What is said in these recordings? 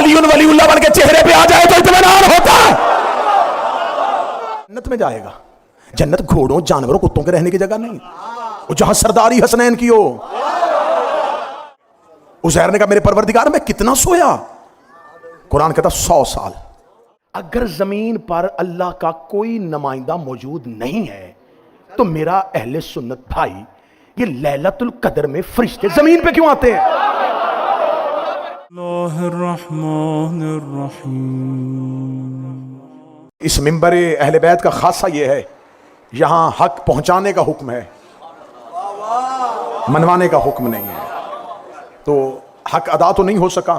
अलीउन वलीउल्लाह बन के चेहरे पे आ जाए तो इत्मीनान होता है। जन्नत में जाएगा। जन्नत घोड़ों जानवरों कुत्तों के रहने की जगह नहीं, वो जहां सरदारी हसनैन की हो। उज़ैर ने कहा मेरे परवरदिगार मैं कितना सोया? कुरान कहता 100 साल। अगर जमीन पर अल्लाह का कोई नुमाइंदा मौजूद नहीं है तो मेरा अहले सुन्नत भाई, ये लैलतुल कदर में फरिश्ते जमीन पे क्यों आते हैं? इस मिंबर अहले बैत का खासा ये है, यहां हक पहुंचाने का हुक्म है, मनवाने का हुक्म नहीं है। तो हक अदा तो नहीं हो सका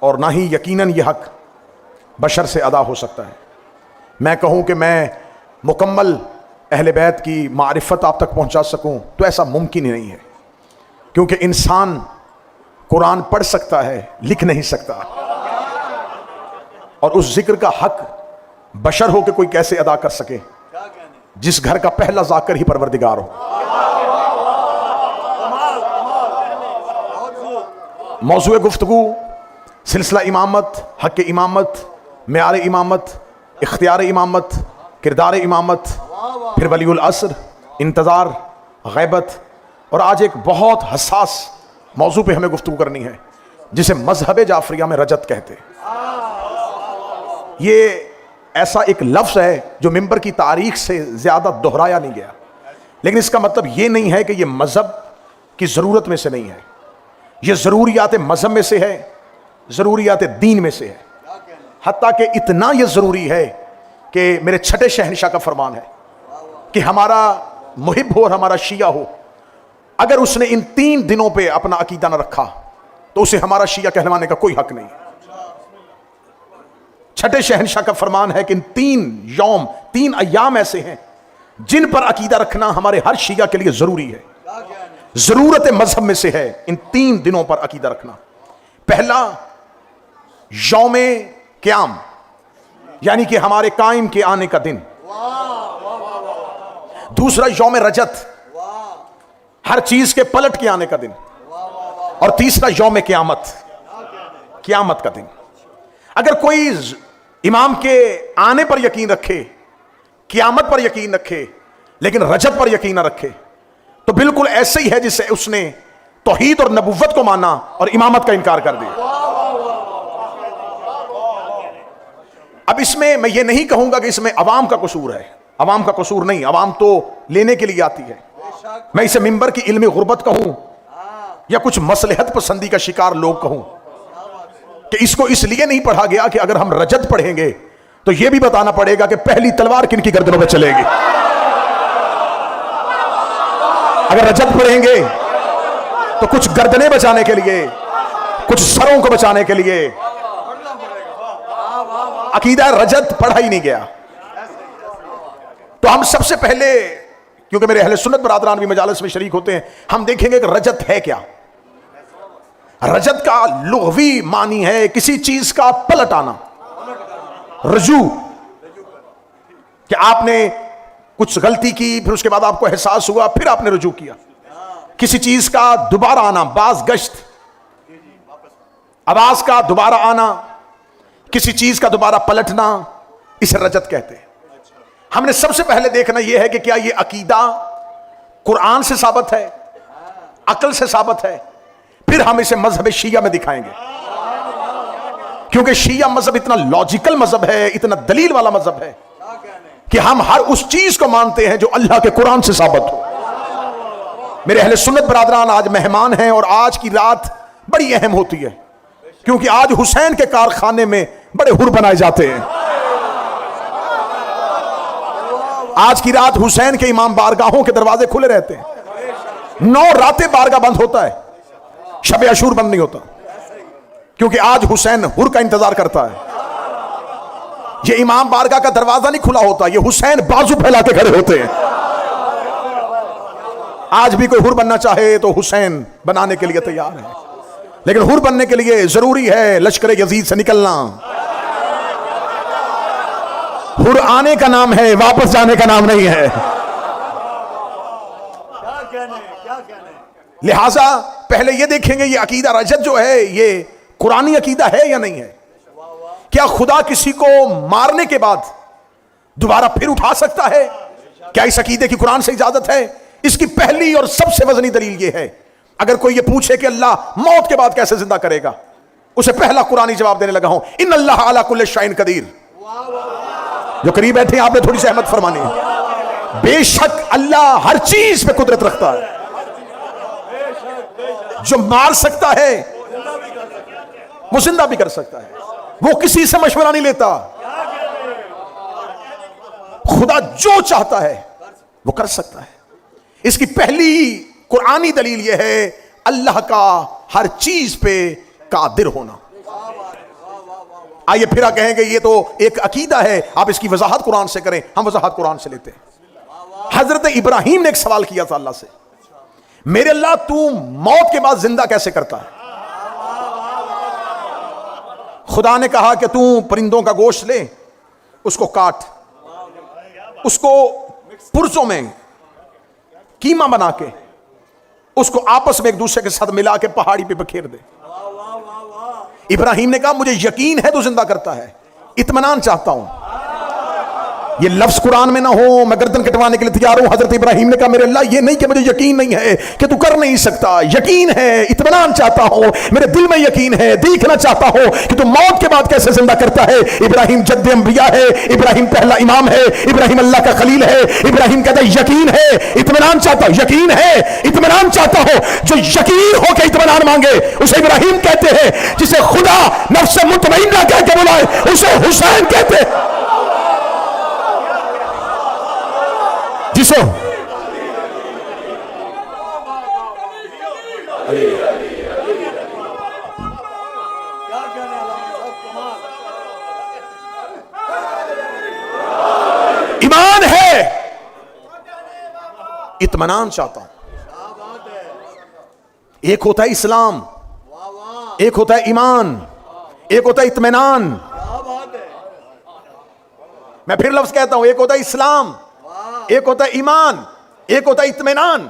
और ना ही यकीनन ये हक बशर से अदा हो सकता है। मैं कहूं कि मैं मुकम्मल अहले बैत की मारिफत आप तक पहुंचा सकूं तो ऐसा मुमकिन ही नहीं है, क्योंकि इंसान कुरान पढ़ सकता है लिख नहीं सकता, और उस जिक्र का हक बशर हो के कोई कैसे अदा कर सके जिस घर का पहला जाकर ही परवरदिगार हो। मौज़ूए गुफ्तगू सिलसिला इमामत, हक़ इमामत, मेयार इमामत, इख्तियार इमामत, किरदार इमामत, फिर वलीउल असर, इंतज़ार, गैबत, और आज एक बहुत हसास मौजू पे हमें गुफ्तगू करनी है जिसे मजहब जाफरिया में रजत कहते हैं। ये ऐसा एक लफ्ज़ है जो मिंबर की तारीख से ज़्यादा दोहराया नहीं गया, लेकिन इसका मतलब ये नहीं है कि ये मज़हब की ज़रूरत में से नहीं है, ये ज़रूरियात मज़हब में से है, ज़रूरियात दीन में से है। हत्ता कि इतना ये ज़रूरी है कि मेरे छठे शहनशाह का फरमान है कि हमारा मुहिब हो और हमारा शिया हो, अगर उसने इन 3 दिनों पे अपना अकीदा न रखा तो उसे हमारा शिया कहलवाने का कोई हक नहीं। छठे शहनशाह का फरमान है कि इन 3 अय्याम ऐसे हैं जिन पर अकीदा रखना हमारे हर शिया के लिए जरूरी है, जरूरत मजहब में से है इन 3 दिनों पर अकीदा रखना। पहला यौमे क़याम, यानी कि हमारे कायम के आने का दिन। दूसरा यौमे रजत, हर चीज के पलट के आने का दिन। और तीसरा यौमे क़यामत, क़यामत का दिन। अगर कोई इमाम के आने पर यकीन रखे, क़यामत पर यकीन रखे, लेकिन रजत पर यकीन न रखे, तो बिल्कुल ऐसे ही है जिससे उसने तौहीद और नबुव्वत को माना और इमामत का इनकार कर दिया। अब इसमें मैं ये नहीं कहूंगा कि इसमें अवाम का कसूर है, अवाम का कसूर नहीं, अवाम तो लेने के लिए आती है। मैं इसे मिंबर की इल्मी गुर्बत कहूं या कुछ मसलहत पसंदी का शिकार लोग कहूं कि इसको इसलिए नहीं पढ़ा गया कि अगर हम रजत पढ़ेंगे तो यह भी बताना पड़ेगा कि पहली तलवार किनकी गर्दनों में चलेगी। अगर रजत पढ़ेंगे तो कुछ गर्दनें बचाने के लिए, कुछ सरों को बचाने के लिए अकीदा रजत पढ़ा ही नहीं गया। तो हम सबसे पहले, क्योंकि मेरे अहले सुन्नत बरादरान भी मजालिस में शरीक होते हैं, हम देखेंगे कि रजत है क्या। रजत का लुग़वी मानी है किसी चीज का पलट आना, रजू, कि आपने कुछ गलती की, फिर उसके बाद आपको एहसास हुआ, फिर आपने रजू किया। किसी चीज का दोबारा आना, बाज गश्त, आवाज का दोबारा आना, किसी चीज का दोबारा पलटना, इसे रजत कहते हैं। हमने सबसे पहले देखना यह है कि क्या यह अकीदा कुरान से साबित है, अकल से साबित है, फिर हम इसे मजहब शिया में दिखाएंगे। क्योंकि शिया मजहब इतना लॉजिकल मजहब है, इतना दलील वाला मजहब है कि हम हर उस चीज को मानते हैं जो अल्लाह के कुरान से साबित हो। मेरे अहले सुन्नत बरादरान आज मेहमान हैं और आज की रात बड़ी अहम होती है, क्योंकि आज हुसैन के कारखाने में बड़े हुर बनाए जाते हैं। आज की रात हुसैन के इमाम बारगाहों के दरवाजे खुले रहते हैं, 9 रातें बारगाह बंद होता है, शब अशूर बंद नहीं होता, क्योंकि आज हुसैन हुर का इंतजार करता है। ये इमाम बारगाह का दरवाजा नहीं खुला होता, ये हुसैन बाजू फैला के खड़े होते हैं। आज भी कोई हुर बनना चाहे तो हुसैन बनाने के लिए तैयार है, लेकिन हुर बनने के लिए जरूरी है लश्कर यजीद से निकलना। हुर आने का नाम है, वापस जाने का नाम नहीं है। लिहाजा पहले ये देखेंगे ये अकीदा रजत जो है ये कुरानी अकीदा है या नहीं है। क्या खुदा किसी को मारने के बाद दोबारा फिर उठा सकता है? क्या इस अकीदे की कुरान से इजाजत है? इसकी पहली और सबसे वजनी दलील यह है, अगर कोई ये पूछे कि अल्लाह मौत के बाद कैसे जिंदा करेगा, उसे पहला कुरानी जवाब देने लगा हूं, इन अल्लाह अला कुल्ले शाइन कदीर। जो करीब बैठे हैं आपने थोड़ी सी अहमद फरमानी है। बेशक अल्लाह हर चीज पे कुदरत रखता है। जो मार सकता है वो जिंदा भी कर सकता है, वो किसी से मशवरा नहीं लेता। खुदा जो चाहता है वो कर सकता है। इसकी पहली कुरानी दलील यह है अल्लाह का हर चीज पे कादिर होना। आइए फिर आप कहेंगे ये तो एक अकीदा है, आप इसकी वजाहत कुरान से करें। हम वजाहत कुरान से लेते हैं। हजरत इब्राहिम ने एक सवाल किया था अल्लाह से, मेरे अल्लाह तू मौत के बाद जिंदा कैसे करता है? खुदा ने कहा कि तू परिंदों का गोश्त ले, उसको काट, उसको पुर्जों में कीमा बना के उसको आपस में एक दूसरे के साथ मिला के पहाड़ी पे बखेर दे। इब्राहिम ने कहा मुझे यकीन है तू जिंदा करता है, इत्मीनान चाहता हूं। ये लफ्ज कुरान में ना हो, मैं गर्दन कटवाने के लिए तैयार हूं। हजरत इब्राहिम ने कहा मेरे अल्लाह ये नहीं कि मुझे यकीन नहीं है कि तू कर नहीं सकता, यकीन है, इत्मीनान चाहता हूं, मेरे दिल में यकीन है, देखना चाहता हूं कि तू मौत के बाद कैसे जिंदा करता है। इब्राहिम जद्द अंबिया है, इब्राहिम पहला इमाम है, इब्राहिम अल्लाह का खलील है। इब्राहिम कहता है यकीन है, इत्मीनान चाहता हूं, यकीन है, इत्मीनान चाहता हूं। जो यकीन हो के इत्मीनान मांगे उसे इब्राहिम कहते हैं। जिसे खुदा नफ्स मुतमइन्ना कह के बुलाए उसे हुसैन कहते हैं। जिसो ईमान है, इत्मीनान चाहता हूं। एक होता है इस्लाम, एक होता है ईमान, एक होता है इत्मीनान। मैं फिर लफ्ज कहता हूं, एक होता है इस्लाम, एक होता है ईमान, एक होता है इत्मीनान।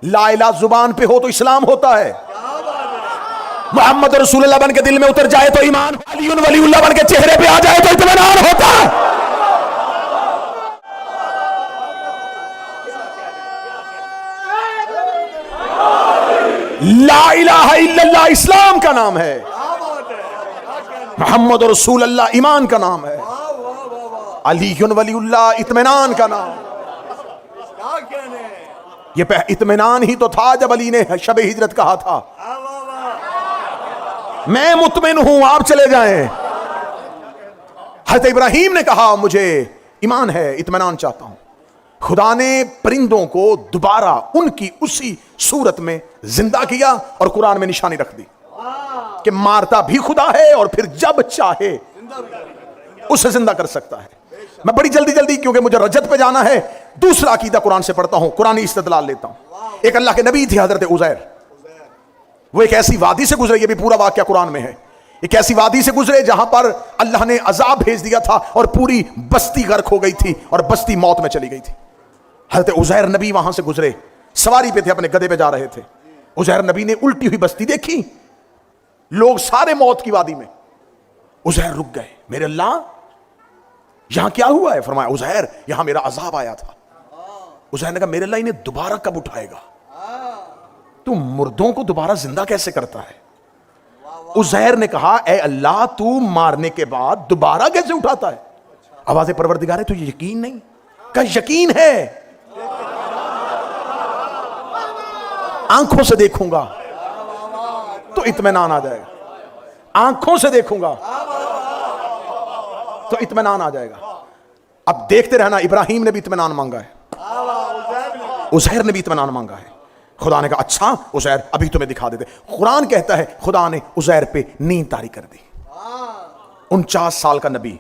ला इलाहा जुबान पे हो तो इस्लाम होता है, मोहम्मद रसूलुल्लाह बन के दिल में उतर जाए तो ईमान, अली वलीउल्लाह बन के चेहरे पे आ जाए तो इत्मीनान होता है। ला इलाहा इल्लल्लाह इस्लाम का नाम है, मोहम्मद रसूलुल्लाह ईमान का नाम है, अली वलीउल्लाह इत्मीनान का नाम। ये इत्मीनान ही तो था जब अली ने शबे हिजरत कहा था, मैं मुतमिन हूं आप चले जाएं। हज़रत इब्राहिम ने कहा मुझे ईमान है, इत्मीनान चाहता हूं। खुदा ने परिंदों को दोबारा उनकी उसी सूरत में जिंदा किया और कुरान में निशानी रख दी कि मारता भी खुदा है और फिर जब चाहे उसे जिंदा कर सकता है। मैं बड़ी जल्दी जल्दी, क्योंकि मुझे रजत पे जाना है, दूसरा अकीदा कुरान से पढ़ता हूं, कुरानी इस्तिदलाल लेता हूं। एक अल्लाह के नबी थे हजरत उज़ैर, वो एक ऐसी वादी से गुजरे, ये भी पूरा वाकया कुरान में है। एक ऐसी वादी से गुजरे जहां पर अल्लाह ने अजाब भेज दिया था और पूरी बस्ती गर्क हो गई थी और बस्ती मौत में चली गई थी। हजरत उज़ैर नबी वहां से गुजरे, सवारी पे थे, अपने गधे पे जा रहे थे। उज़ैर नबी ने उल्टी हुई बस्ती देखी, लोग सारे मौत की वादी में। उज़ैर रुक गए, मेरे अल्लाह यहां क्या हुआ है? फरमाया उज़ैर यहां मेरा अजाब आया था। उज़ैर ने कहा मेरे अल्लाह इन्हें दोबारा कब उठाएगा? तू मुर्दों को दोबारा जिंदा कैसे करता है? उज़ैर ने कहा ए अल्लाह तू मारने के बाद दोबारा कैसे उठाता है? आवाज़ परवरदिगार है, तुझे यकीन नहीं? का यकीन है, आंखों से देखूंगा तो इत्मीनान आ जाएगा, आंखों से देखूंगा तो इत्मीनान आ जाएगा। अब देखते रहना, इब्राहिम ने भी इत्मीनान मांगा है, उज़ैर ने भी इत्मीनान मांगा है। खुदा ने कहा अच्छा उज़ैर अभी तुम्हें दिखा देते। कुरान कहता है खुदा ने उज़ैर पे नींद तारी कर दी। 49 साल का नबी,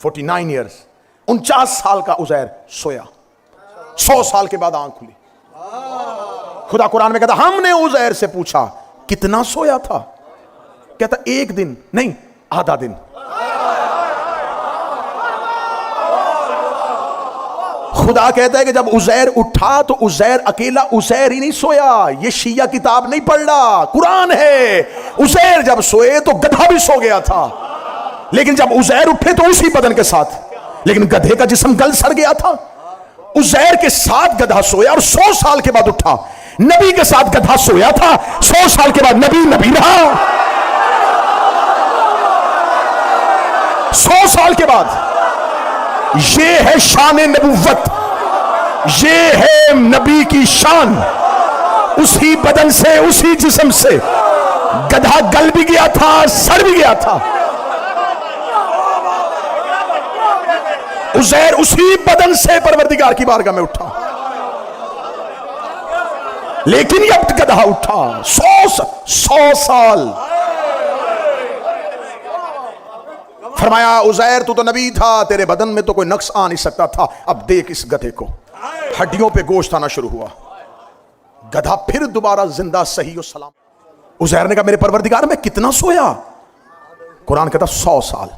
49 ईयर्स, 49 साल का उज़ैर सोया, 100 साल के बाद आंख खुली। खुदा कुरान में कहता हमने उज़ैर से पूछा कितना सोया था? कहता एक दिन नहीं, आधा दिन। खुदा कहता है कि जब उज़ैर उठा तो उज़ैर अकेला उज़ैर ही नहीं सोया। ये शिया किताब नहीं पढ़ रहा, कुरान है। उज़ैर जब सोए तो गधा भी सो गया था, लेकिन जब उजैर उठे तो उसी बदन के साथ, लेकिन गधे का जिस्म गल सड़ गया था। उजैर के साथ गधा सोया और 100 साल के बाद उठा। नबी के साथ गधा सोया था, 100 साल के बाद नबी नबी रहा। 100 साल के बाद। ये है शान नबुव्वत, ये है नबी की शान। उसी बदन से, उसी जिस्म से गधा गल भी गया था, सड़ भी गया था। उजैर उसी बदन से परवरदिगार की बारगाह में उठा, लेकिन अब गधा उठा 100 साल। फरमाया उजैर तू तो नबी था, तेरे बदन में तो कोई नक्स आ नहीं सकता था। अब देख इस गधे को, हड्डियों पे गोश्त आना शुरू हुआ। गधा फिर दोबारा जिंदा सही और सलाम। उजैर ने कहा मेरे परवरदिगार में कितना सोया? कुरान कहता 100 साल।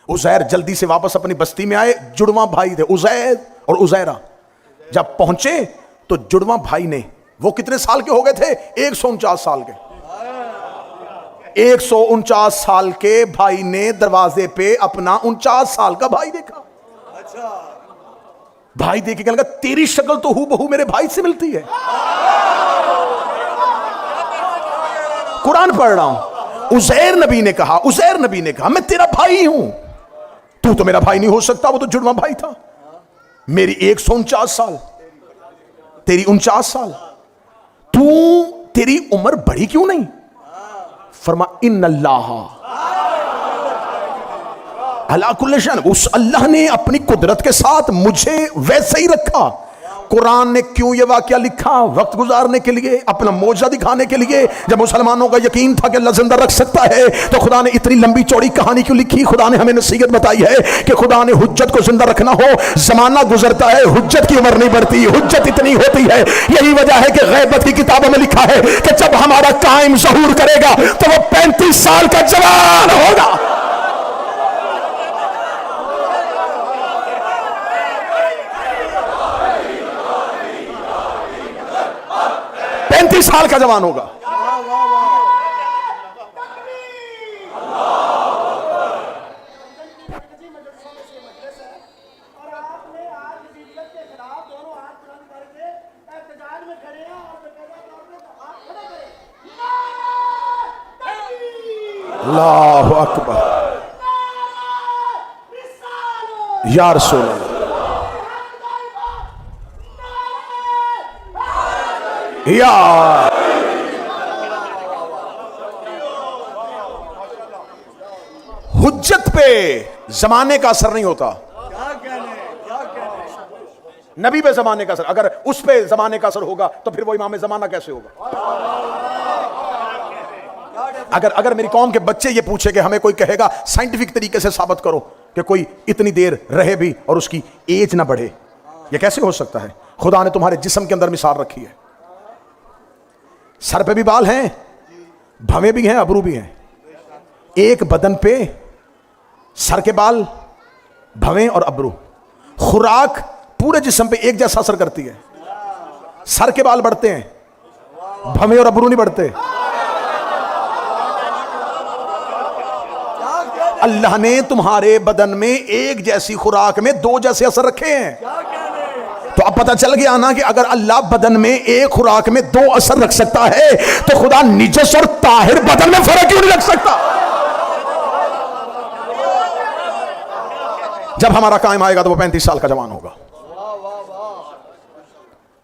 उजैर जल्दी से वापस अपनी बस्ती में आए। जुड़वा भाई थे उजैर और उजैरा। जब पहुंचे तो जुड़वा भाई ने, वो कितने साल के हो गए थे? 149 साल के। 149 साल के भाई ने दरवाजे पे अपना 49 साल का भाई देखा। भाई देख के कहने लगा तेरी शक्ल तो हूबहू मेरे भाई से मिलती है। कुरान पढ़ रहा हूं। उजैर नबी ने कहा, उजैर नबी ने कहा मैं तेरा भाई हूं, तू तो मेरा भाई नहीं हो सकता, वो तो जुड़वा भाई था। मेरी 149 साल, तेरी 49 साल, तेरी उम्र बड़ी क्यों नहीं? फरमा इन्नल्लाह अला कुल्ली शैइन, उस अल्लाह ने अपनी कुदरत के साथ मुझे वैसे ही रखा। कुरान ने क्यों ये वाकया लिखा? वक्त गुजारने के लिए, अपना मौजा दिखाने के लिए। जब मुसलमानों का यकीन था कि अल्लाह जिंदा रख सकता है, तो खुदा ने इतनी लंबी चौड़ी कहानी क्यों लिखी? खुदा ने हमें नसीहत बताई है कि खुदा ने हुज्जत को जिंदा रखना हो, जमाना गुजरता है, हुज्जत की उम्र नहीं बढ़ती, हुज्जत इतनी होती है। यही वजह है कि गैबत की किताबों में लिखा है कि जब हमारा कायम ज़हूर करेगा तो वो 35 साल का जवान होगा। 35 साल का जवान होगा। अल्लाहु अकबर या रसूल अल्लाह। या हुज्जत पे जमाने का असर नहीं होता, नबी पे जमाने का असर। अगर उस पे जमाने का असर होगा तो फिर वो इमाम जमाना कैसे होगा? अगर मेरी कौम के बच्चे ये पूछे कि हमें कोई कहेगा साइंटिफिक तरीके से साबित करो कि कोई इतनी देर रहे भी और उसकी एज ना बढ़े, ये कैसे हो सकता है? खुदा ने तुम्हारे जिस्म के अंदर मिसाल रखी है। सर पे भी बाल हैं, भवें भी हैं, अबरू भी हैं। एक बदन पे सर के बाल, भवें और अबरू। खुराक पूरे जिस्म पे एक जैसा असर करती है। सर के बाल बढ़ते हैं, भवें और अबरू नहीं बढ़ते। अल्लाह ने तुम्हारे बदन में एक जैसी खुराक में दो जैसे असर रखे हैं। तो अब पता चल गया ना कि अगर अल्लाह बदन में एक खुराक में दो असर रख सकता है तो खुदा निजस और ताहिर बदन में फर्क क्यों नहीं रख सकता? जब हमारा कायम आएगा तो वो 35 साल का जवान होगा।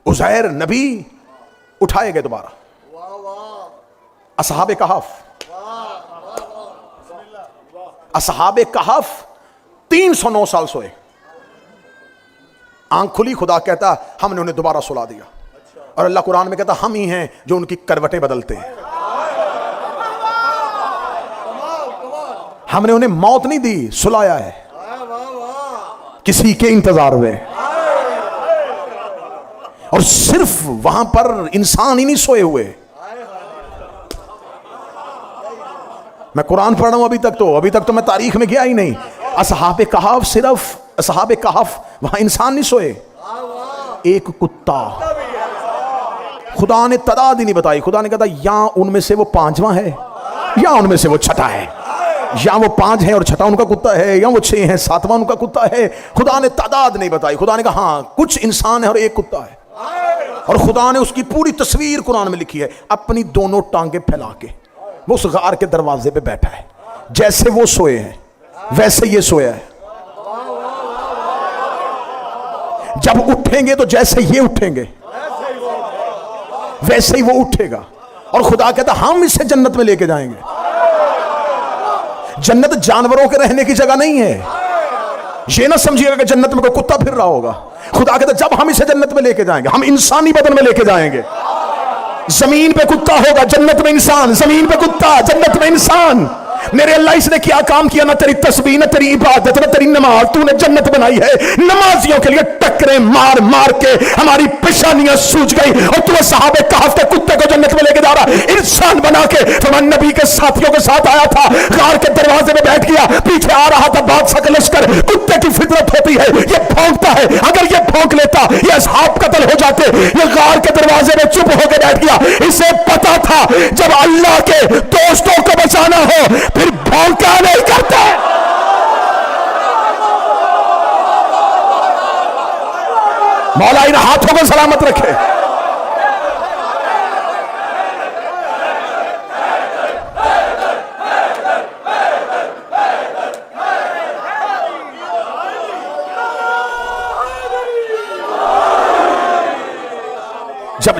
उज़ैर नबी उठाए गए दोबारा। असहाबे कहफ, असहाबे कहफ 309 साल सोए। आंख खुली, खुदा कहता हमने उन्हें दोबारा सुला दिया। और अल्लाह कुरान में कहता हम ही हैं जो उनकी करवटें बदलते हैं। हमने उन्हें मौत नहीं दी, सुलाया है किसी के इंतजार में। और सिर्फ वहां पर इंसान ही नहीं सोए हुए। मैं कुरान पढ़ रहा हूं अभी तक तो मैं तारीख में गया ही नहीं। असहाबे कहफ, सिर्फ असहाबे कहफ, वहां इंसान नहीं सोए, एक कुत्ता। खुदा ने तादाद ही नहीं बताई। खुदा ने कहा या उनमें से वो 5वां है या उनमें से वो 6ठा है। या वो 5 हैं और छठा उनका कुत्ता है, या वो 6 हैं 7वां उनका कुत्ता है। खुदा ने तादाद नहीं बताई। खुदा ने कहा हाँ कुछ इंसान है और एक कुत्ता है। और खुदा ने उसकी पूरी तस्वीर कुरान में लिखी है। अपनी दोनों टांगे फैला के वो उस गार के दरवाजे पे बैठा है। जैसे वो सोए हैं वैसे ये सोया है। जब उठेंगे तो जैसे ये उठेंगे वैसे ही वो उठेगा। और खुदा कहता हम इसे जन्नत में लेके जाएंगे। जन्नत जानवरों के रहने की जगह नहीं है। ये ना समझिएगा कि जन्नत में कोई कुत्ता फिर रहा होगा। खुदा कहता जब हम इसे जन्नत में लेके जाएंगे, हम इंसानी बदन में लेके जाएंगे। जमीन पे कुत्ता होगा, जन्नत में इंसान। जमीन पे कुत्ता, जन्नत में इंसान। मेरे अल्लाह इसने क्या काम किया? ना तेरी तस्बीह, ना तेरी इबादत, ना तेरी नमाज। तूने जन्नत बनाई है नमाजियों के लिए। टक्करे मार मार के हमारी पेशानियां सूज गई और तू सहाबे कहफ के कुत्ते को जन्नत में लेके जा रहा। इंसान बना के तुम्हारे नबी के साथियों के साथ आया था, गार के दरवाजे में बैठ गया। पीछे आ रहा था बादशाह का लश्कर। कुत्ते की फितरत होती है, ये भौंकता है। अगर ये भौंक लेता ये असहाब कत्ल हो जाते। ये गार के दरवाजे में चुप होकर बैठ गया। इसे पता था जब अल्लाह के दोस्तों को बचाना हो फिर भौंका नहीं करते। मौला इन हाथों को सलामत रखे।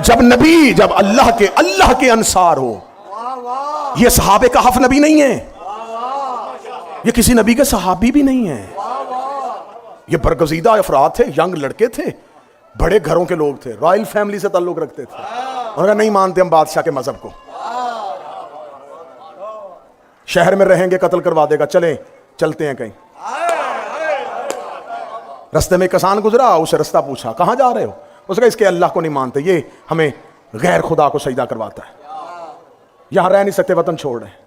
जब नबी, जब अल्लाह के अंसार हो। ये सहाबे कहफ नबी नहीं है, ये किसी नबी के सहाबी भी नहीं है। ये बरगजीदा अफराद थे, यंग लड़के थे, बड़े घरों के लोग थे, रॉयल फैमिली से ताल्लुक रखते थे। उन्होंने नहीं मानते हम बादशाह के मजहब को। शहर में रहेंगे कत्ल करवा देगा, चलते हैं कहीं। रास्ते में किसान गुजरा, उसे रास्ता पूछा कहां जा रहे हो? उसने कहा इसके अल्लाह को नहीं मानते, ये हमें गैर खुदा को सजदा करवाता है, यहां रह नहीं सकते, वतन छोड़ रहे हैं।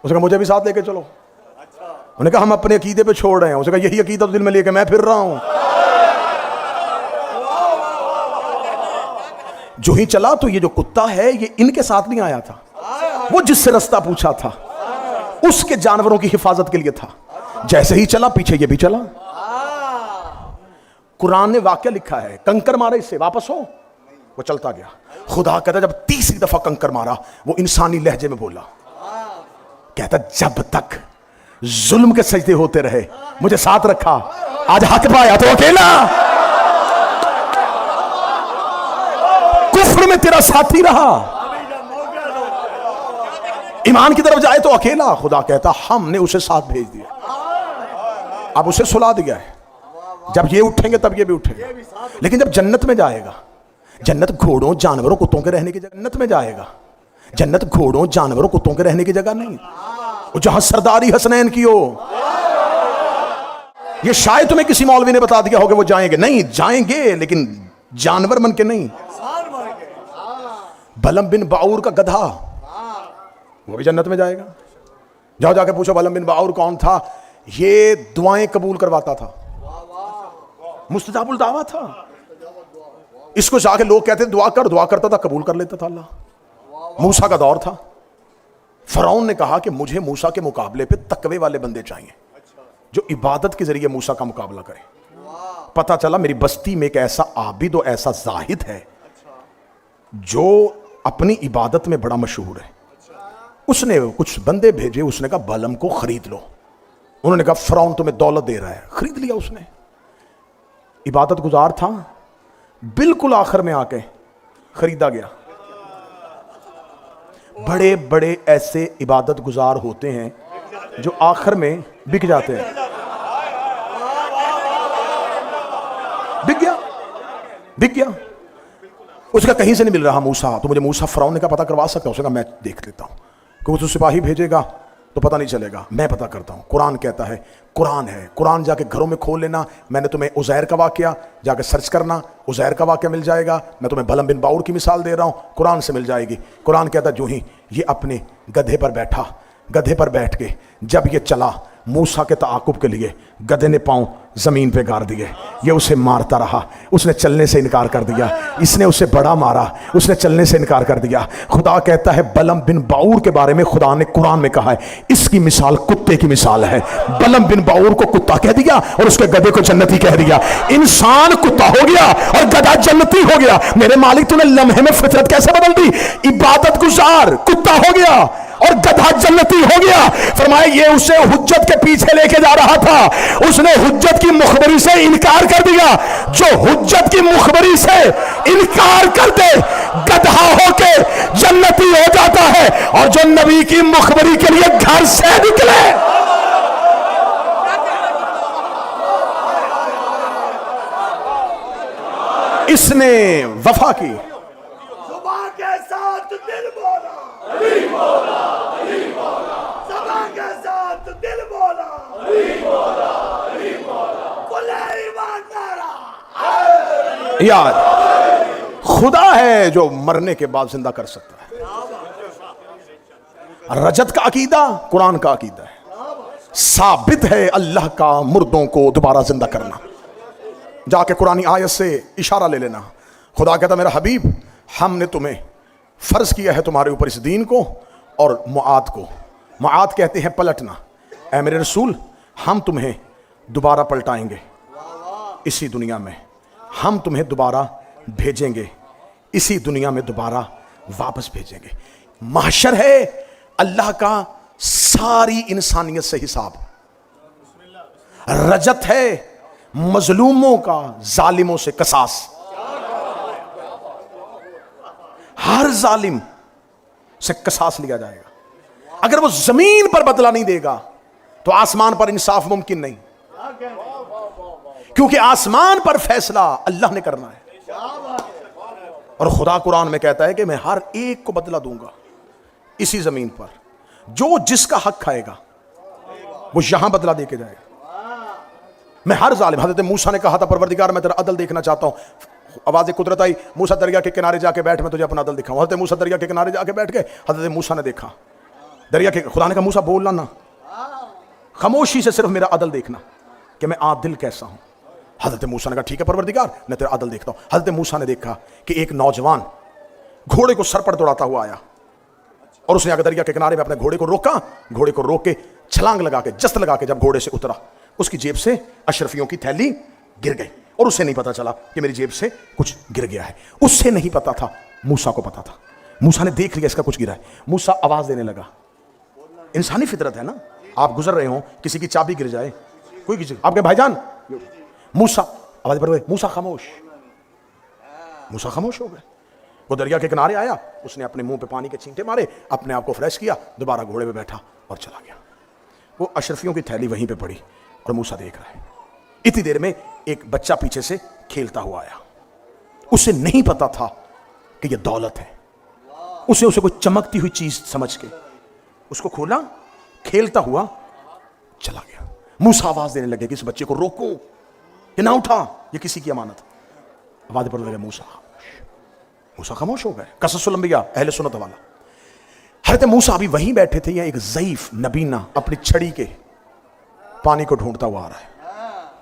उसने कहा मुझे भी साथ लेके चलो। उन्होंने कहा हम अपने अकीदे पे छोड़ रहे हैं। उसने कहा यही अकीदा तो दिल में लेके मैं फिर रहा हूं। जो ही चला तो ये जो कुत्ता है ये इनके साथ नहीं आया था, वो जिससे रास्ता पूछा था उसके जानवरों की हिफाजत के लिए था। जैसे ही चला पीछे ये भी चला। कुरान ने वाक्य लिखा है, कंकर मारा इससे वापस हो, वो चलता गया। खुदा कहता जब तीसरी दफा कंकर मारा वो इंसानी लहजे में बोला, कहता जब तक जुल्म के सजदे होते रहे मुझे साथ रखा, आज हक पाया तो अकेला, कुफ्र में तेरा साथी रहा, ईमान की तरफ जाए तो अकेला। खुदा कहता हमने उसे साथ भेज दिया, अब उसे सुला दिया है। जब ये उठेंगे तब ये भी उठेंगे। लेकिन जब जन्नत में जाएगा, जन्नत घोड़ों जानवरों कुत्तों के रहने की जन्नत में जाएगा। जन्नत घोड़ों जानवरों कुत्तों के रहने की जगह नहीं, वो जहां सरदारी हसनैन की हो। ये शायद तुम्हें किसी मौलवी ने बता दिया होगा वो जाएंगे, नहीं जाएंगे लेकिन जानवर मन के नहीं। बलम बिन बाऊर का गधा वो भी जन्नत में जाएगा। जाओ जाके पूछो बलम बिन बाऊर कौन था? ये दुआएं कबूल करवाता था, मुस्तजाबुल दावा था। इसको जाके लोग कहते दुआ कर, दुआ करता था, कबूल कर लेता था अल्लाह। मूसा का दौर था, फरौन ने कहा कि मुझे मूसा के मुकाबले पे तकवे वाले बंदे चाहिए जो इबादत के जरिए मूसा का मुकाबला करे। पता चला मेरी बस्ती में एक ऐसा आबिद और ऐसा जाहिद है जो अपनी इबादत में बड़ा मशहूर है। उसने कुछ बंदे भेजे, उसने कहा बलम को खरीद लो। उन्होंने कहा फरौन तुम्हें दौलत दे रहा है, खरीद लिया उसने। इबादत गुजार था, बिल्कुल आखिर में आके खरीदा गया। बड़े बड़े ऐसे इबादत गुजार होते हैं जो आखिर में बिक जाते हैं। बिक गया, उसका कहीं से नहीं मिल रहा। मूसा तो मुझे मूसा फरौन ने कहा पता करवा सकता हूं? उसने कहा मैं देख लेता हूं, क्योंकि तो सिपाही भेजेगा तो पता नहीं चलेगा, मैं पता करता हूं। कुरान कहता है, कुरान है, कुरान जाके घरों में खोल लेना। मैंने तुम्हें उज़ैर का वाकया जाके सर्च करना, उज़ैर का वाकया मिल जाएगा। मैं तुम्हें बलम बिन बाऊर की मिसाल दे रहा हूं, कुरान से मिल जाएगी। कुरान कहता जो ही ये अपने गधे पर बैठा, गधे पर बैठ के जब ये चला मूसा के ताकुब के लिए, गधे ने पांव जमीन पे गाड़ दिए। ये उसे मारता रहा, उसने चलने से इनकार कर दिया। इसने उसे बड़ा मारा, उसने चलने से इनकार कर दिया। खुदा कहता है बलम बिन बाऊर के बारे में खुदा ने कुरान में कहा है, इसकी मिसाल कुत्ते की मिसाल है। बलम बिन बाऊर को कुत्ता कह दिया और उसके गधे को जन्नती कह दिया। इंसान कुत्ता हो गया और गधा जन्नती हो गया। मेरे मालिक तूने लम्हे में फितरत कैसे बदल दी। इबादत गुजार कुत्ता हो गया और गधा जन्नती हो गया। फरमाया ये उसे हुज्जत के पीछे लेके जा रहा था, उसने हुज्जत की मुखबरी से इनकार कर दिया। जो हुज्जत की मुखबरी से इनकार कर दे गधा होके जन्नती हो जाता है, और जो नबी की मुखबरी के लिए घर से निकले इसने वफा की। जुबान के साथ दिल बोला, जुबान के साथ दिल बोला, बोले ईमान नारा। यार खुदा है जो मरने के बाद जिंदा कर सकता है। रजत का अकीदा कुरान का अकीदा है। साबित है अल्लाह का मुर्दों को दोबारा जिंदा करना। जाके कुरानी आयत से इशारा ले लेना। खुदा कहता मेरा हबीब हमने तुम्हें फर्ज किया है तुम्हारे ऊपर इस दीन को और मुआद को। मुआद कहते हैं पलटना। ऐ मेरे रसूल हम तुम्हें दोबारा पलटाएंगे इसी दुनिया में, हम तुम्हें दोबारा भेजेंगे इसी दुनिया में, दोबारा वापस भेजेंगे। महशर है अल्लाह का सारी इंसानियत से हिसाब। रजत है मजलूमों का जालिमों से कसास। हर जालिम से कसास लिया जाएगा। अगर वो जमीन पर बदला नहीं देगा तो आसमान पर इंसाफ मुमकिन नहीं, क्योंकि आसमान पर फैसला अल्लाह ने करना है। और खुदा कुरान में कहता है कि मैं हर एक को बदला दूंगा इसी जमीन पर। जो जिसका हक खाएगा वो यहां बदला देके जाएगा। मैं हर जालिम, हजरत मूसा ने कहा था परवरदिगार मैं तेरा अदल देखना चाहता हूं। आवाज कुदरत आई, मूसा दरिया के किनारे जाके बैठ, मैं तुझे अपना अदल दिखाऊं। हजरत मूसा दरिया के किनारे जाके बैठ गए। हजरत मूसा ने देखा दरिया के, खुदा ने कहा मूसा बोलना ना, खामोशी से सिर्फ मेरा अदल देखना कि मैं आदिल कैसा हूं। हजरत मूसा ने कहा ठीक है परवरदिगार मैं तेरा अदल देखता हूं। हजरत मूसा ने देखा कि एक नौजवान घोड़े को सर पर दौड़ाता हुआ आया और उसने आगे दरिया के किनारे में अपने घोड़े को रोका। घोड़े को रोक के छलांग लगा के, जस्त लगा के जब घोड़े से उतरा, उसकी जेब से अशरफियों की थैली गिर गई और उसे नहीं पता चला कि मेरी जेब से कुछ गिर गया है। उससे नहीं पता था, मूसा को पता था। मूसा ने देख लिया इसका कुछ गिरा है। मूसा आवाज देने लगा। इंसानी फितरत है ना, आप गुजर रहे हो, किसी की चाबी गिर जाए, कोई किसी आपके भाईजान, मूसा आवाज बढ़ गई, मूसा खामोश। मूसा खामोश हो गए। वो दरिया के किनारे आया, उसने अपने मुंह पे पानी के छींटे मारे, अपने आप को फ्रेश किया, दोबारा घोड़े पे बैठा और चला गया। वो अशरफियों की थैली वहीं पे पड़ी और मूसा देख रहा है। इतनी देर में एक बच्चा पीछे से खेलता हुआ आया। उसे नहीं पता था कि यह दौलत है। उसे कोई चमकती हुई चीज समझ के उसको खोला, खेलता हुआ चला गया। मूसा आवाज देने लगे कि इस बच्चे को रोको, ये ना उठा, ये किसी की अमानत। आवाज पड़ने लगे, मूसा खामोश हो गए। कससुल अंबिया अहले सुन्नत वाला। हज़रत मूसा अभी वहीं बैठे थे, या एक ज़ईफ नबीना अपनी छड़ी के पानी को ढूंढता हुआ आ रहा है।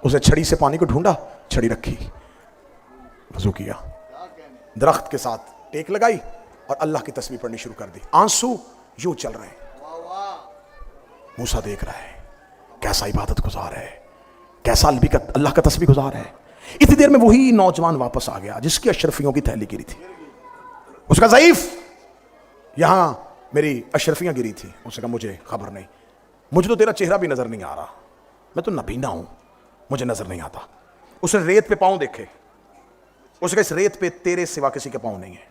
उसने छड़ी से पानी को ढूंढा, छड़ी रखी, वजू किया, दरख्त के साथ टेक लगाई और अल्लाह की तस्बीह पढ़नी शुरू कर दी। आंसू यूं चल रहे हैं। मूसा देख रहा है कैसा इबादत गुजार है, कैसा अल्लाह का तस्बीह गुजार है। इतनी देर में वही नौजवान वापस आ गया जिसकी अशरफियों की थैली गिरी थी। उसका ज़ईफ, यहां मेरी अशरफियां गिरी थी। उसने कहा मुझे खबर नहीं, मुझे तो तेरा चेहरा भी नजर नहीं आ रहा, मैं तो नबीना हूं, मुझे नजर नहीं आता। उसने रेत पे पांव देखे। उसने कहा इस रेत पे तेरे सिवा किसी के पांव नहीं है,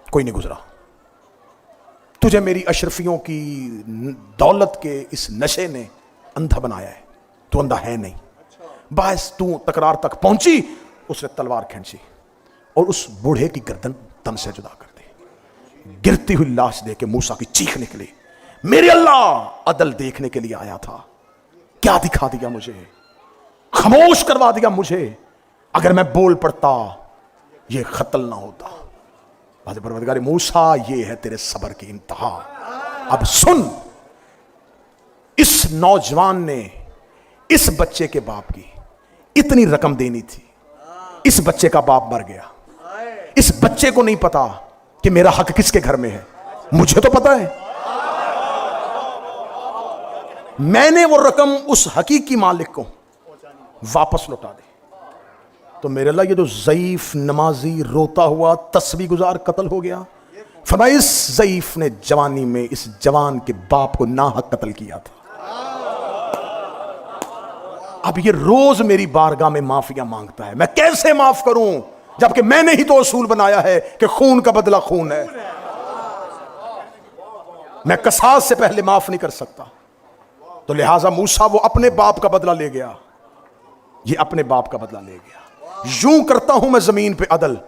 कोई नहीं गुजरा। तुझे मेरी अशरफियों की दौलत के इस नशे ने अंधा बनाया है, तू अंधा है नहीं। बस तू तकरार तक पहुंची। उसने तलवार खींची और उस बूढ़े की गर्दन तन से जुदा कर दी। गिरती हुई लाश देख के मूसा की चीख निकली, मेरे अल्लाह अदल देखने के लिए आया था, क्या दिखा दिया मुझे, खामोश करवा दिया मुझे। अगर मैं बोल पड़ता ये कत्ल ना होता। परवरदिगार मूसा, ये है तेरे सब्र की इंतहा। अब सुन, इस नौजवान ने इस बच्चे के बाप की इतनी रकम देनी थी। इस बच्चे का बाप मर गया। इस बच्चे को नहीं पता कि मेरा हक किसके घर में है, मुझे तो पता है। मैंने वो रकम उस हकीकी मालिक को वापस लौटा दी, तो मेरे अल्लाह ये जो ज़ईफ नमाजी रोता हुआ तस्बीह गुजार कत्ल हो गया, फरमाया इस ज़ईफ ने जवानी में इस जवान के बाप को नाहक कत्ल किया था। अब ये रोज मेरी बारगाह में माफिया मांगता है, मैं कैसे माफ करूं जबकि मैंने ही तो असूल बनाया है कि खून का बदला खून है। मैं कसास से पहले माफ नहीं कर सकता, तो लिहाजा मूसा वो अपने बाप का बदला ले गया, ये अपने बाप का बदला ले गया। यूं करता हूं मैं जमीन पे अदल।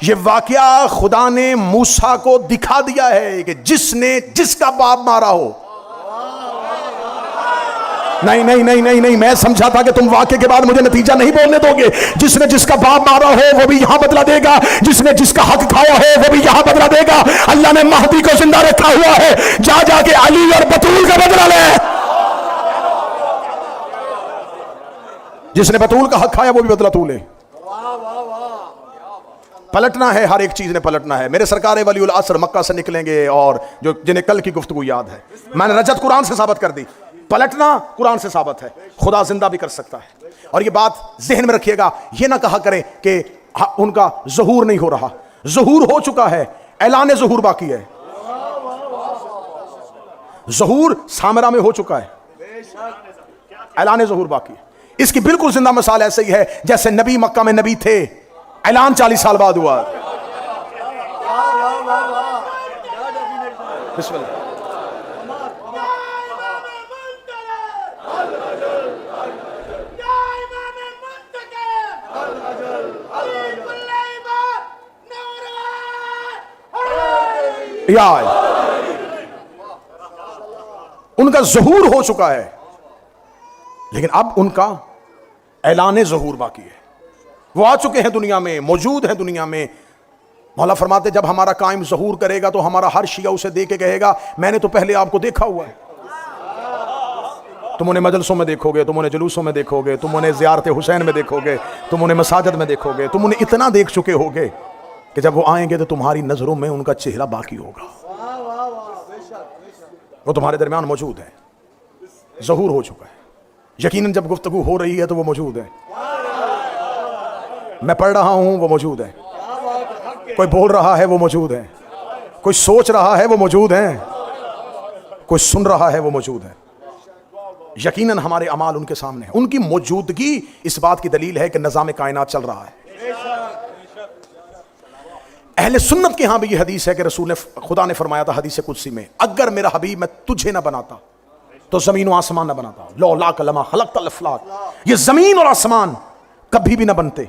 ये वाकया खुदा ने मूसा को दिखा दिया है कि जिसने जिसका बाप मारा हो, नहीं नहीं नहीं नहीं नहीं, मैं समझा था कि तुम वाक्य के बाद मुझे नतीजा नहीं बोलने दोगे। जिसने जिसका बाप मारा हो वो भी यहां बदला देगा, जिसने जिसका हक खाया हो वो भी यहां बदला देगा। अल्लाह ने महदी को जिंदा रखा हुआ है, जा जाके अली और बतूल का बदला ले। जिसने बतूल का हक खाया वो भी बदला तू ले। पलटना है, हर एक चीज ने पलटना है। मेरे सरकार वलीउल असर मक्का से निकलेंगे और जो जिन्हें कल की गुफ्तगू याद है, मैंने रजत कुरान से साबित कर दी, पलटना कुरान से साबित है, खुदा जिंदा भी कर सकता है। और ये बात जहन में रखिएगा, ये ना कहा करें कि उनका ज़हूर नहीं हो रहा, ज़हूर हो चुका है, ऐलान ज़हूर बाकी है। ज़हूर सामरा में हो चुका है, ऐलान ज़हूर बाकी है। इसकी बिल्कुल जिंदा मिसाल ऐसे ही है जैसे नबी मक्का में नबी थे, ऐलान 40 साल बाद हुआ। बिस्मिल्लाह। उनका ज़हूर हो चुका है, लेकिन अब उनका ऐलान ज़हूर बाकी है। वो आ चुके हैं दुनिया में, मौजूद हैं दुनिया में। मौला फरमाते जब हमारा कायम ज़हूर करेगा तो हमारा हर शिया उसे देख के कहेगा मैंने तो पहले आपको देखा हुआ है। तुम उन्हें मजलसों में देखोगे, तुम उन्हें जुलूसों में देखोगे, तुम उन्हें ज़ियारत हुसैन में देखोगे, तुम उन्हें मसाजिद में देखोगे, तुम उन्हें इतना देख चुके होगे कि जब वो आएंगे तो तुम्हारी नजरों में उनका चेहरा बाकी होगा। वो तुम्हारे दरमियान मौजूद है, ज़हूर हो चुका है। यकीनन जब गुफ्तगू हो रही है तो वो मौजूद है, मैं पढ़ रहा हूं वो मौजूद है, कोई बोल रहा है वो मौजूद है, कोई सोच रहा है वो मौजूद है, कोई सुन रहा है वो मौजूद है। यकीनन हमारे अमाल उनके सामने है। उनकी मौजूदगी इस बात की दलील है कि निज़ाम कायनात चल रहा है। अहले सुन्नत के यहां भी यह हदीस है कि रसूल ने खुदा ने फरमाया था हदीस कुदसी में, अगर मेरा हबीब मैं तुझे ना बनाता तो जमीन और आसमान ना बनाता। लौला कलमा खलक़तल अफ़लाक, ये जमीन और आसमान कभी भी ना बनते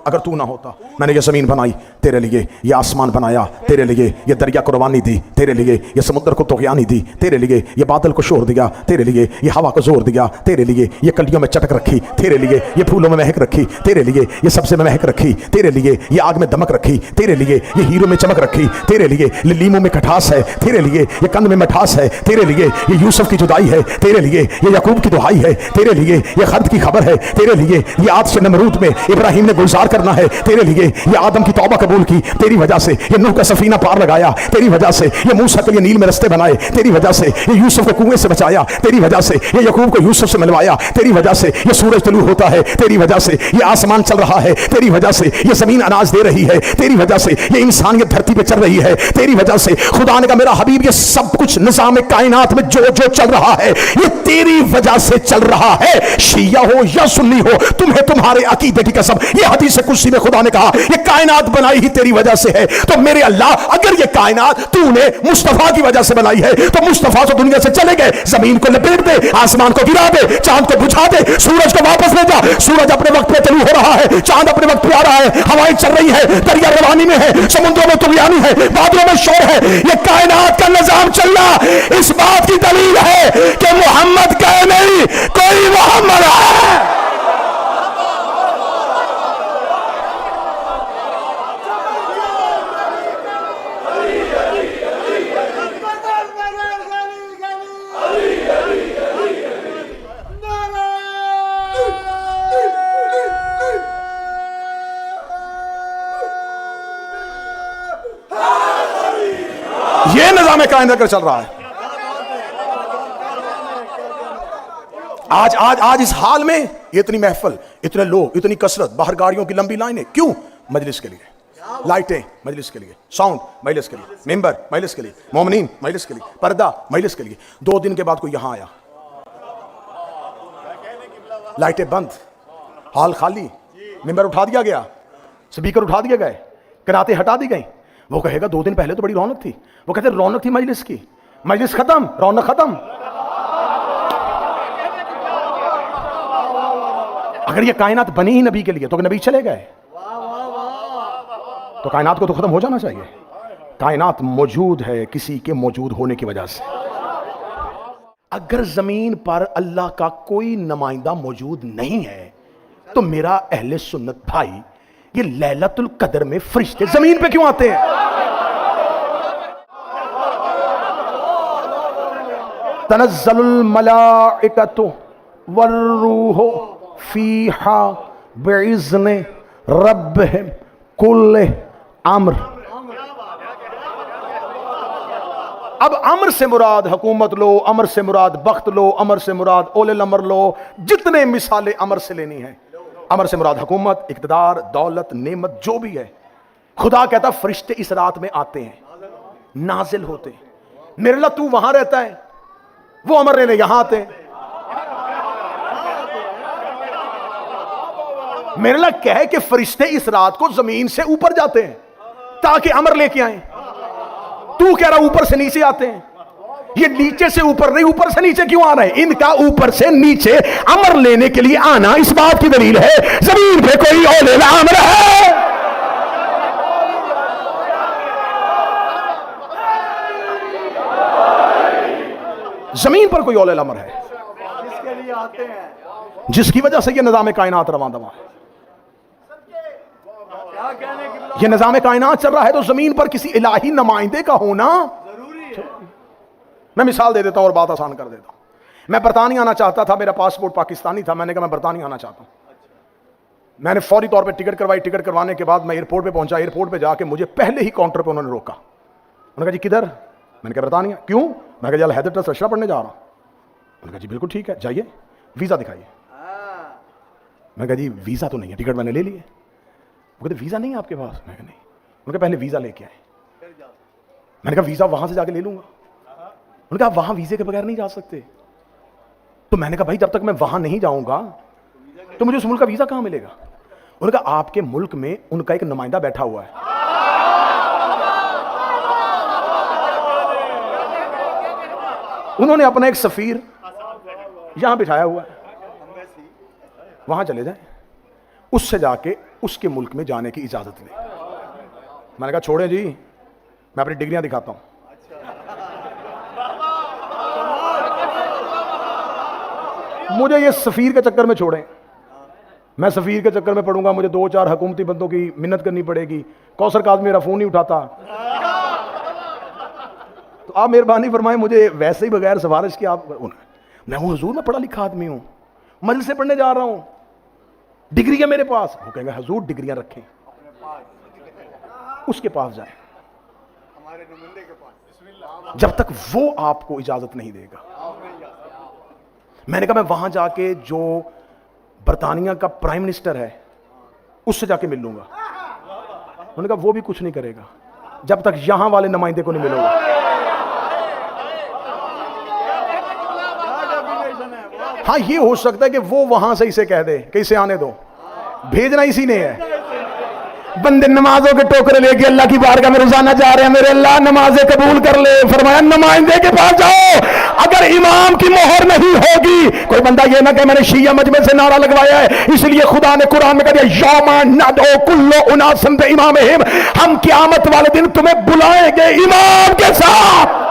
अगर तू ना होता। मैंने ये ज़मीन बनाई तेरे लिए, ये आसमान बनाया तेरे लिए, ये दरिया को रवानी दी तेरे लिए, ये समुद्र को तुग़यानी दी तेरे लिए, ये बादल को शोर दिया तेरे लिए, ये हवा को जोर दिया तेरे लिए, ये कलियों में चटक रखी तेरे लिए, ये फूलों में महक रखी तेरे लिए, ये सब्ज़े में महक रखी तेरे लिए, ये आग में दमक रखी तेरे लिए, ये हीरों में चमक रखी तेरे लिए, ये लीमों में खटास है तेरे लिए, ये कंद में मिठास है तेरे लिए, ये यूसुफ की जुदाई है तेरे लिए, ये याकूब की दुहाई है तेरे लिए, ये खर्द की खबर है तेरे लिए, ये आद से नमरूद में इब्राहिम ने गुलजार करना है तेरे लिए, ये आदम की तौबा कबूल की तेरी वजह से, ये नूह का सफीना पार लगाया तेरी वजह से, ये मूसा के लिए नील में रस्ते बनाए तेरी वजह से, ये यूसुफ को कुएं से बचाया तेरी वजह से, ये याकूब को यूसुफ से मिलवाया तेरी वजह से, ये सूरज तलू होता है तेरी वजह से, ये आसमान चल रहा है तेरी वजह से, ये जमीन अनाज दे रही है तेरी वजह से, ये इंसानियत धरती पे चल रही है तेरी वजह से। खुदा ने कहा मेरा हबीब ये सब कुछ निज़ाम कायनात में जो जो चल रहा है ये तेरी वजह से चल रहा है। शिया हो या सुन्नी हो, तुम्हें तुम्हारे अकीदे की कसम, ये हदीस कुदसी में खुदा ने कहा ये कायनात बनाई ही तेरी वजह से है। तो मेरे अल्लाह अगर ये कायनात तूने मुस्तफा की वजह से बनाई है तो मुस्तफा तो दुनिया से चले गए, जमीन को लपेट दे, आसमान को गिरा दे, चांद को बुझा दे, सूरज को वापस ले जा। सूरज अपने वक्त पे तलू हो रहा है, चांद अपने वक्त पे आ रहा है, हवाएं चल रही है, दरिया रवानी में है, समुद्रों में तुग़यानी है, बादलों में शोर है। ये कायनात का निजाम चलना इस बात की दलील है कि मोहम्मद कहे नहीं कोई मोहम्मद है। कायनात का चल रहा है। आज आज आज इस हाल में ये इतनी महफिल, इतने लोग, इतनी कसरत, बाहर गाड़ियों की लंबी लाइनें, क्यों? मजलिस के लिए, लाइटें मजलिस के लिए, साउंड मजलिस के लिए, मेंबर मजलिस के लिए, मोमिनीन मजलिस के लिए, पर्दा मजलिस के लिए। 2 दिन के बाद कोई यहां आया, लाइटें बंद, हॉल खाली, मेंबर उठा दिया गया, स्पीकर उठा दिए गए, कराते हटा दी गई। वो कहेगा 2 दिन पहले तो बड़ी रौनक थी। वो कहते रौनक थी मजलिस की, मजलिस खत्म, रौनक खत्म। अगर ये कायनात बनी ही नबी के लिए तो नबी चले गए, तो कायनात को तो खत्म हो जाना चाहिए। कायनात मौजूद है किसी के मौजूद होने की वजह से। अगर जमीन पर अल्लाह का कोई नुमाइंदा मौजूद नहीं है तो मेरा अहले सुन्नत भाई, ये लैलतुल कदर में फरिश्ते जमीन पे क्यों आते हैं? तनज़्ज़लुल मलाइकतु वर्रूहु फीहा बिइज़्नि रब्बिहिम कुल्लि अम्र। अब अमर से मुराद हुकूमत लो, अमर से मुराद बख्त लो, अमर से मुराद ओले अमर लो, जितने मिसालें अमर से लेनी है। अमर से मुराद हुकूमत, इक़्तिदार, दौलत, नेमत, जो भी है। खुदा कहता फरिश्ते इस रात में आते हैं, नाजिल होते हैं। मेरे अल्लाह तू वहां रहता है, वो अमर लेने यहां आते हैं। मेरे अल्लाह कहे कि फरिश्ते इस रात को जमीन से ऊपर जाते हैं ताकि अमर लेके आए। तू कह रहा ऊपर से नीचे आते हैं। ये नीचे से ऊपर नहीं, ऊपर से नीचे क्यों आ रहे हैं? इनका ऊपर से नीचे अमर लेने के लिए आना इस बात की दलील है जमीन पे कोई औले अमर है। जमीन पर कोई औले अमर है जिसके लिए आते हैं, जिसकी वजह से ये निजाम कायनात रवां दवा है। क्या कहने की ये निजाम कायनात चल रहा है तो जमीन पर किसी इलाही नुमाइंदे का होना जरूरी है। मैं मिसाल दे देता हूं और बात आसान कर देता हूं। मैं बरतानिया आना चाहता था, मेरा पासपोर्ट पाकिस्तानी था। मैंने कहा मैं बरतानिया आना चाहता हूं। मैंने फौरी तौर पे टिकट करवाई। टिकट करवाने के बाद मैं एयरपोर्ट पे पहुंचा। एयरपोर्ट पे जाके मुझे पहले ही काउंटर पे उन्होंने रोका। उन्होंने कहा जी किधर? मैंने कहा बरतानिया। क्यों? मैं कहा हैदर ट्रस्ट अशरा पढ़ने जा रहा हूं। उन्होंने कहा जी बिल्कुल ठीक है, जाइए, वीजा दिखाइए। मैंने कहा जी वीजा तो नहीं है, टिकट मैंने ले लिए। वो कहते वीजा नहीं है आपके पास? मैं कहा नहीं। उन्होंने कहा पहले वीजा लेके आए। मैंने कहा वीजा वहां से जाके ले लूंगा। उन्होंने कहा वहां वीजे के बगैर नहीं जा सकते। तो मैंने कहा भाई जब तक मैं वहां नहीं जाऊंगा तो मुझे उस मुल्क का वीजा कहां मिलेगा? उन्होंने कहा आपके मुल्क में उनका एक नुमाइंदा बैठा हुआ है। उन्होंने अपना एक सफीर यहां बिठाया हुआ है, वहां चले जाए, उससे जाके उसके मुल्क में जाने की इजाजत ले। मैंने कहा छोड़े जी, मैं अपनी डिग्रियां दिखाता हूं। मुझे ये सफीर के चक्कर में छोड़ें। मैं सफीर के चक्कर में पड़ूंगा, मुझे 2-4 हुकूमती बंदों की मिन्नत करनी पड़ेगी। कौसर काज़मी मेरा फोन नहीं उठाता। तो आप मेहरबानी फरमाएं, मुझे वैसे ही बगैर सिफारिश के आप। मैं हूं हुजूर, मैं पढ़ा लिखा आदमी हूं, मजलिस से पढ़ने जा रहा हूं, डिग्री है मेरे पास। वो कहेंगे हुजूर डिग्रियां रखें, उसके पास जाएं, हमारे नुमाइंदे के पास, जब तक वो आपको इजाजत नहीं देगा। मैंने कहा मैं वहां जाके जो बरतानिया का प्राइम मिनिस्टर है उससे जाके मिल लूंगा। उन्होंने कहा वो भी कुछ नहीं करेगा जब तक यहां वाले नुमाइंदे को नहीं मिलेगा। हाँ ये हो सकता है कि वो वहां से इसे कह दे कि इसे आने दो, भेजना इसी ने है। बंदे नमाजों के टोकरे लेके अल्लाह की बारगाह में रोजाना जा रहे हैं, मेरे अल्लाह नमाजें कबूल कर ले। फरमाया नुमाइंदे के पास जाओ, अगर इमाम की मोहर नहीं होगी। कोई बंदा ये ना कि मैंने शिया मजमे से नारा लगवाया है इसलिए खुदा ने कुरान में कह दिया यौमा नदउ कुल्लु उनासिम बिइमामिहिम, हम क़यामत वाले दिन तुम्हें बुलाएंगे इमाम के साथ।